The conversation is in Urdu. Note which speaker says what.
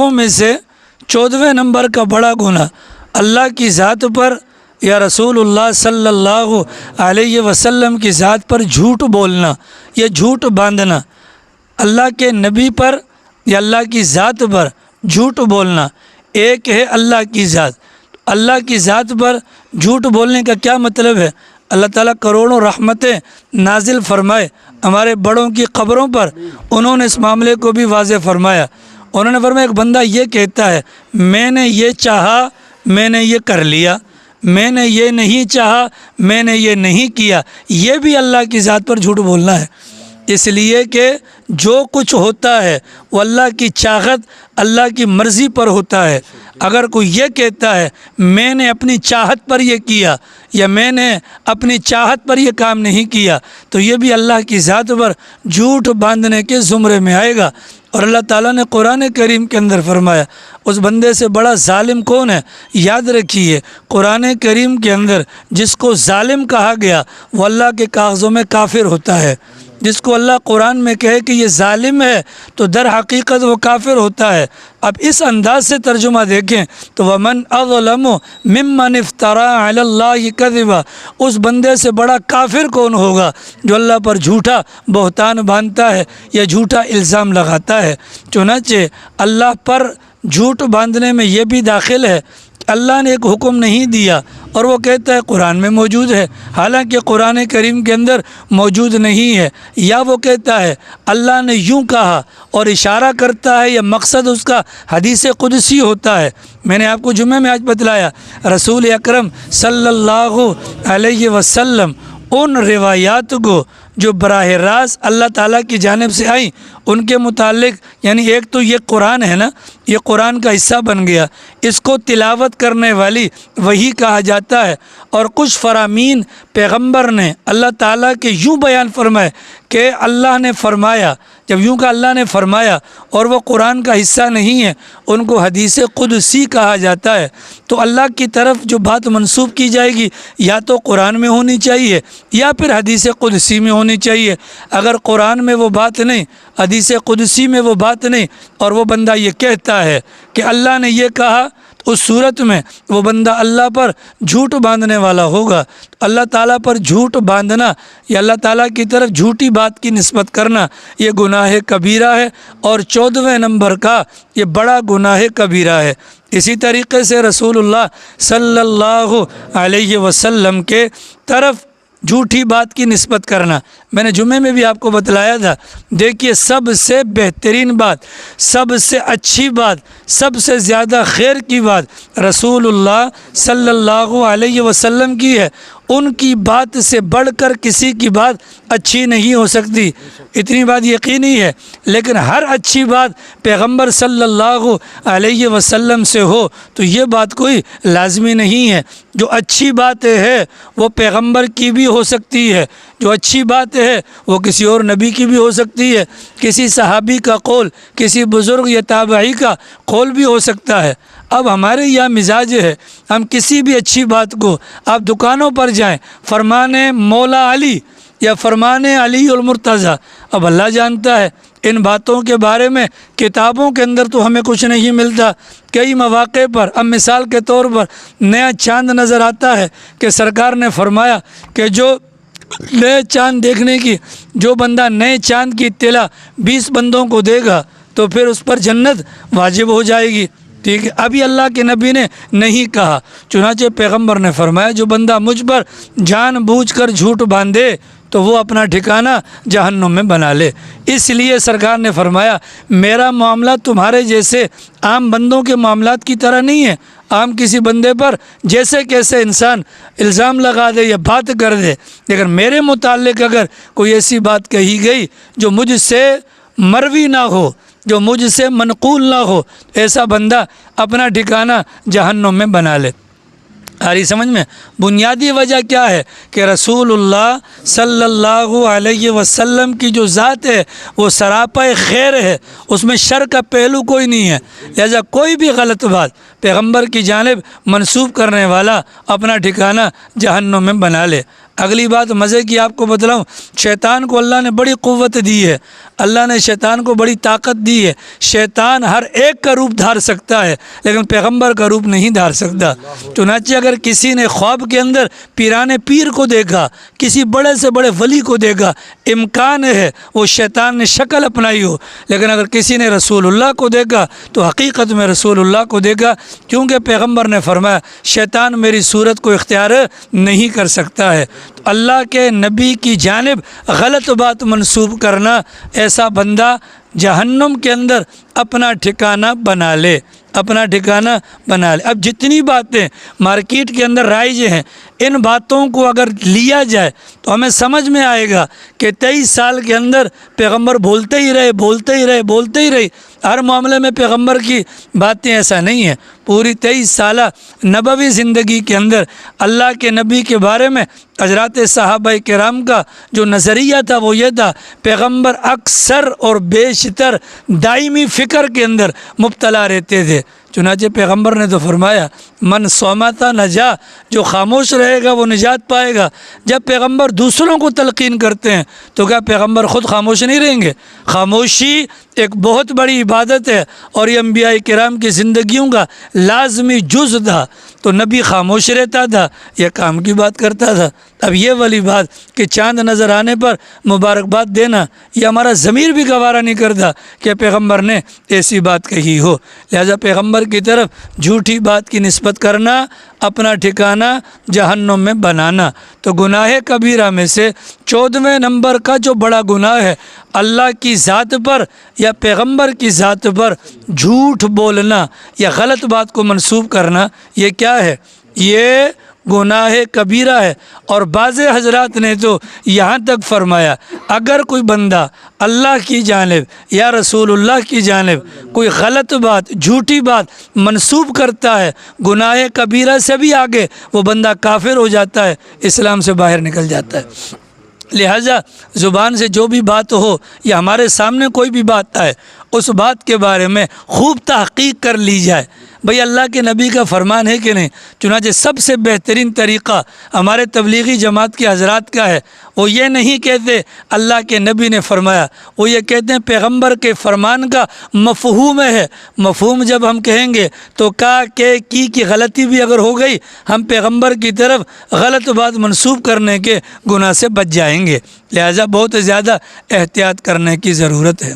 Speaker 1: گناہوں میں سے 14ویں نمبر کا بڑا گناہ اللہ کی ذات پر یا رسول اللہ صلی اللہ علیہ وسلم کی ذات پر جھوٹ بولنا یا جھوٹ باندھنا، اللہ کے نبی پر یا اللہ کی ذات پر جھوٹ بولنا۔ ایک ہے اللہ کی ذات، اللہ کی ذات پر جھوٹ بولنے کا کیا مطلب ہے؟ اللہ تعالیٰ کروڑوں رحمتیں نازل فرمائے ہمارے بڑوں کی قبروں پر، انہوں نے اس معاملے کو بھی واضح فرمایا۔ انہوں نے فرمایا ایک بندہ یہ کہتا ہے میں نے یہ چاہا میں نے یہ کر لیا، میں نے یہ نہیں چاہا میں نے یہ نہیں کیا، یہ بھی اللہ کی ذات پر جھوٹ بولنا ہے۔ اس لیے کہ جو کچھ ہوتا ہے وہ اللہ کی چاہت اللہ کی مرضی پر ہوتا ہے۔ اگر کوئی یہ کہتا ہے میں نے اپنی چاہت پر یہ کیا یا میں نے اپنی چاہت پر یہ کام نہیں کیا تو یہ بھی اللہ کی ذات پر جھوٹ باندھنے کے زمرے میں آئے گا۔ اور اللہ تعالیٰ نے قرآن کریم کے اندر فرمایا اس بندے سے بڑا ظالم کون ہے؟ یاد رکھیے قرآن کریم کے اندر جس کو ظالم کہا گیا وہ اللہ کے کاغذوں میں کافر ہوتا ہے۔ جس کو اللہ قرآن میں کہے کہ یہ ظالم ہے تو در حقیقت وہ کافر ہوتا ہے۔ اب اس انداز سے ترجمہ دیکھیں تو وَمَنْ أَظْلَمُ مِمَّنِ افْتَرَىٰ عَلَى اللَّهِ كَذِبًا، اس بندے سے بڑا کافر کون ہوگا جو اللہ پر جھوٹا بہتان باندھتا ہے یا جھوٹا الزام لگاتا ہے۔ چنانچہ اللہ پر جھوٹ باندھنے میں یہ بھی داخل ہے کہ اللہ نے ایک حکم نہیں دیا اور وہ کہتا ہے قرآن میں موجود ہے، حالانکہ قرآن کریم کے اندر موجود نہیں ہے، یا وہ کہتا ہے اللہ نے یوں کہا اور اشارہ کرتا ہے یا مقصد اس کا حدیث قدسی ہوتا ہے۔ میں نے آپ کو جمعہ میں آج بتلایا رسول اکرم صلی اللہ علیہ وسلم ان روایات کو جو براہ راست اللہ تعالیٰ کی جانب سے آئیں ان کے متعلق، یعنی ایک تو یہ قرآن ہے نا، یہ قرآن کا حصہ بن گیا، اس کو تلاوت کرنے والی وحی کہا جاتا ہے، اور کچھ فرامین پیغمبر نے اللہ تعالیٰ کے یوں بیان فرمائے کہ اللہ نے فرمایا، جب یوں کہ اللہ نے فرمایا اور وہ قرآن کا حصہ نہیں ہے ان کو حدیث قدسی کہا جاتا ہے۔ تو اللہ کی طرف جو بات منسوب کی جائے گی یا تو قرآن میں ہونی چاہیے یا پھر حدیث قدسی میں ہونی چاہیے۔ اگر قرآن میں وہ بات نہیں، حدیث قدسی میں وہ بات نہیں، اور وہ بندہ یہ کہتا ہے کہ اللہ نے یہ کہا، اس صورت میں وہ بندہ اللہ پر جھوٹ باندھنے والا ہوگا۔ اللہ تعالیٰ پر جھوٹ باندھنا یا اللہ تعالیٰ کی طرف جھوٹی بات کی نسبت کرنا یہ گناہ کبیرہ ہے، اور 14ویں نمبر کا یہ بڑا گناہ کبیرہ ہے۔ اسی طریقے سے رسول اللہ صلی اللہ علیہ وسلم کے طرف جھوٹی بات کی نسبت کرنا، میں نے جمعے میں بھی آپ کو بتلایا تھا۔ دیکھیے سب سے بہترین بات، سب سے اچھی بات، سب سے زیادہ خیر کی بات رسول اللہ صلی اللہ علیہ وسلم کی ہے۔ ان کی بات سے بڑھ کر کسی کی بات اچھی نہیں ہو سکتی، اتنی بات یقینی ہے۔ لیکن ہر اچھی بات پیغمبر صلی اللہ علیہ وسلم سے ہو تو یہ بات کوئی لازمی نہیں ہے۔ جو اچھی بات ہے وہ پیغمبر کی بھی ہو سکتی ہے، جو اچھی بات ہے وہ کسی اور نبی کی بھی ہو سکتی ہے، کسی صحابی کا قول، کسی بزرگ یا تابعی کا قول بھی ہو سکتا ہے۔ اب ہمارے یہاں مزاج ہے ہم کسی بھی اچھی بات کو، آپ دکانوں پر جائیں فرمان مولا علی یا فرمان علی المرتضیٰ، اب اللہ جانتا ہے ان باتوں کے بارے میں کتابوں کے اندر تو ہمیں کچھ نہیں ملتا۔ کئی مواقع پر اب مثال کے طور پر نیا چاند نظر آتا ہے کہ سرکار نے فرمایا کہ جو نئے چاند دیکھنے کی، جو بندہ نئے چاند کی اطلاع 20 بندوں کو دے گا تو پھر اس پر جنت واجب ہو جائے گی۔ ٹھیک ہے، ابھی اللہ کے نبی نے نہیں کہا، چنانچہ پیغمبر نے فرمایا جو بندہ مجھ پر جان بوجھ کر جھوٹ باندھے تو وہ اپنا ٹھکانہ جہنم میں بنا لے۔ اس لیے سرکار نے فرمایا میرا معاملہ تمہارے جیسے عام بندوں کے معاملات کی طرح نہیں ہے۔ عام کسی بندے پر جیسے کیسے انسان الزام لگا دے یا بات کر دے، لیکن میرے متعلق اگر کوئی ایسی بات کہی گئی جو مجھ سے مروی نہ ہو، جو مجھ سے منقول نہ ہو، ایسا بندہ اپنا ٹھکانہ جہنم میں بنا لے۔ آ رہی سمجھ میں؟ بنیادی وجہ کیا ہے کہ رسول اللہ صلی اللہ علیہ وسلم کی جو ذات ہے وہ سراپا خیر ہے، اس میں شر کا پہلو کوئی نہیں ہے، لہذا کوئی بھی غلط بات پیغمبر کی جانب منسوب کرنے والا اپنا ٹھکانہ جہنم میں بنا لے۔ اگلی بات مزے کی آپ کو بتلاؤں، شیطان کو اللہ نے بڑی قوت دی ہے، اللہ نے شیطان کو بڑی طاقت دی ہے۔ شیطان ہر ایک کا روپ دھار سکتا ہے لیکن پیغمبر کا روپ نہیں دھار سکتا۔ چنانچہ اگر کسی نے خواب کے اندر پیران پیر کو دیکھا، کسی بڑے سے بڑے ولی کو دیکھا، امکان ہے وہ شیطان نے شکل اپنائی ہو، لیکن اگر کسی نے رسول اللہ کو دیکھا تو حقیقت میں رسول اللہ کو دیکھا، کیونکہ پیغمبر نے فرمایا شیطان میری صورت کو اختیار نہیں کر سکتا ہے۔ تو اللہ کے نبی کی جانب غلط بات منسوب کرنا، ایسا بندہ جہنم کے اندر اپنا ٹھکانہ بنا لے، اپنا ٹھکانہ بنا لے۔ اب جتنی باتیں مارکیٹ کے اندر رائج ہیں، ان باتوں کو اگر لیا جائے تو ہمیں سمجھ میں آئے گا کہ 23 سال کے اندر پیغمبر بولتے ہی رہے، ہر معاملے میں پیغمبر کی باتیں، ایسا نہیں ہے۔ پوری 23 سالہ نبوی زندگی کے اندر اللہ کے نبی کے بارے میں حضرات صحابہ کرام کا جو نظریہ تھا وہ یہ تھا، پیغمبر اکثر اور بیشتر دائمی فکر کے اندر مبتلا رہتے تھے۔ چنانچہ پیغمبر نے تو فرمایا من صامتا نجا، جو خاموش رہے گا وہ نجات پائے گا۔ جب پیغمبر دوسروں کو تلقین کرتے ہیں تو کیا پیغمبر خود خاموش نہیں رہیں گے؟ خاموشی ایک بہت بڑی عبادت ہے اور یہ انبیاء کرام کی زندگیوں کا لازمی جز تھا۔ تو نبی خاموش رہتا تھا یا کام کی بات کرتا تھا؟ اب یہ والی بات کہ چاند نظر آنے پر مبارکباد دینا، یہ ہمارا ضمیر بھی گوارا نہیں کرتا کہ پیغمبر نے ایسی بات کہی ہو۔ لہذا پیغمبر کی طرف جھوٹی بات کی نسبت کرنا، اپنا ٹھکانہ جہنم میں بنانا۔ تو گناہ کبیرہ میں سے 14ویں نمبر کا جو بڑا گناہ ہے، اللہ کی ذات پر یا پیغمبر کی ذات پر جھوٹ بولنا یا غلط بات کو منسوب کرنا، یہ کیا ہے؟ یہ گناہ کبیرہ ہے۔ اور بعض حضرات نے تو یہاں تک فرمایا اگر کوئی بندہ اللہ کی جانب یا رسول اللہ کی جانب کوئی غلط بات، جھوٹی بات منسوب کرتا ہے گناہ کبیرہ سے بھی آگے، وہ بندہ کافر ہو جاتا ہے، اسلام سے باہر نکل جاتا ہے۔ لہٰذا زبان سے جو بھی بات ہو یا ہمارے سامنے کوئی بھی بات آئے، اس بات کے بارے میں خوب تحقیق کر لی جائے، بھئی اللہ کے نبی کا فرمان ہے کہ نہیں۔ چنانچہ سب سے بہترین طریقہ ہمارے تبلیغی جماعت کے حضرات کا ہے، وہ یہ نہیں کہتے اللہ کے نبی نے فرمایا، وہ یہ کہتے ہیں پیغمبر کے فرمان کا مفہوم ہے۔ مفہوم جب ہم کہیں گے تو کی غلطی بھی اگر ہو گئی، ہم پیغمبر کی طرف غلط بات منسوب کرنے کے گناہ سے بچ جائیں گے۔ لہٰذا بہت زیادہ احتیاط کرنے کی ضرورت ہے۔